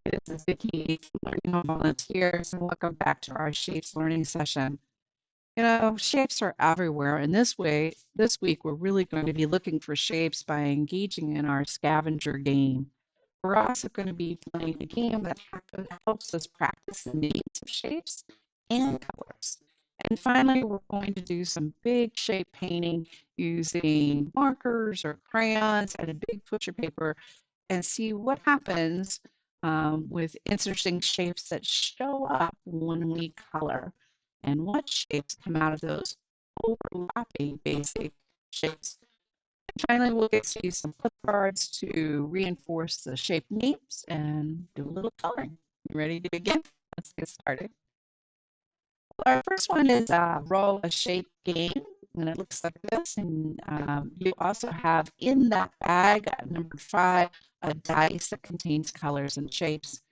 This is Vicki from Learning Home Volunteers, and welcome back to our Shapes learning session. Shapes are everywhere, and this week, we're really going to be looking for shapes by engaging in our scavenger game. We're also going to be playing a game that helps us practice the names of shapes and colors. And finally, we're going to do some big shape painting using markers or crayons and a big picture paper and see what happens with interesting shapes that show up when we color and what shapes come out of those overlapping basic shapes. And finally, we'll get to use some clip cards to reinforce the shape names and do a little coloring. You ready to begin? Let's get started. Our first one is roll a shape game, and it looks like this. And you also have in that bag, number 5, a dice that contains colors and shapes.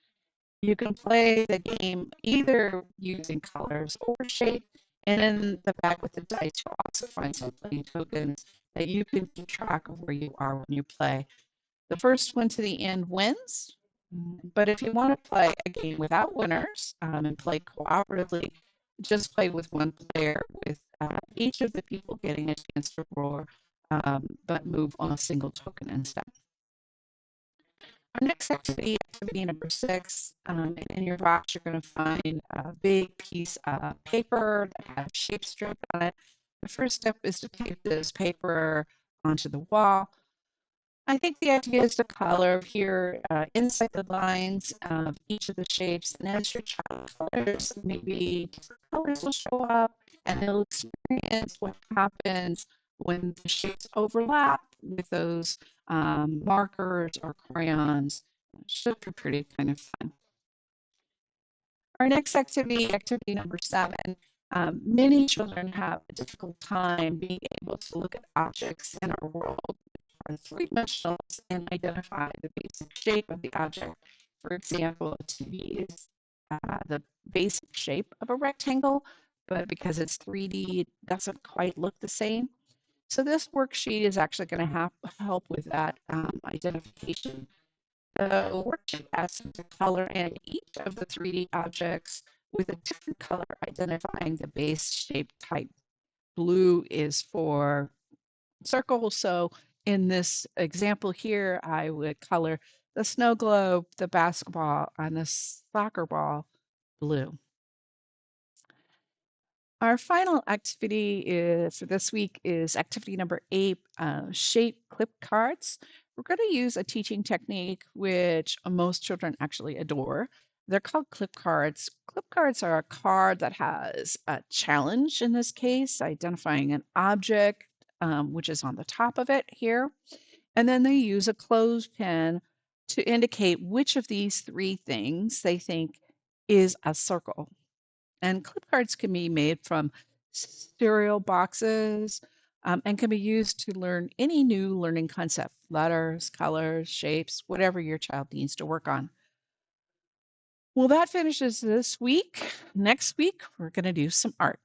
You can play the game either using colors or shape, and in the bag with the dice, you'll also find some playing tokens that you can keep track of where you are when you play. The first one to the end wins. But if you want to play a game without winners and play cooperatively, just play with one player, with each of the people getting a chance to roar, but move on a single token instead. Our next activity, activity number 6, in your box, you're going to find a big piece of paper that has shape strip on it. The first step is to tape this paper onto the wall. I think the idea is to color here inside the lines of each of the shapes, and as your child colors, maybe different colors will show up, and they'll experience what happens when the shapes overlap with those markers or crayons. It should be pretty kind of fun. Our next activity, activity number 7, many children have a difficult time being able to look at objects in our world are three-dimensionals and identify the basic shape of the object. For example, a TV is the basic shape of a rectangle, but because it's 3D, it doesn't quite look the same. So this worksheet is actually going to help with that identification. The worksheet asks them to color in each of the 3D objects with a different color identifying the base shape type. Blue is for circle. So in this example here, I would color the snow globe, the basketball, and the soccer ball blue. Our final activity for this week is activity number 8, shape clip cards. We're going to use a teaching technique which most children actually adore. They're called clip cards. Clip cards are a card that has a challenge, in this case, identifying an object, which is on the top of it here. And then they use a clothespin to indicate which of these 3 things they think is a circle. And clip cards can be made from cereal boxes and can be used to learn any new learning concept, letters, colors, shapes, whatever your child needs to work on. Well, that finishes this week. Next week, we're going to do some art.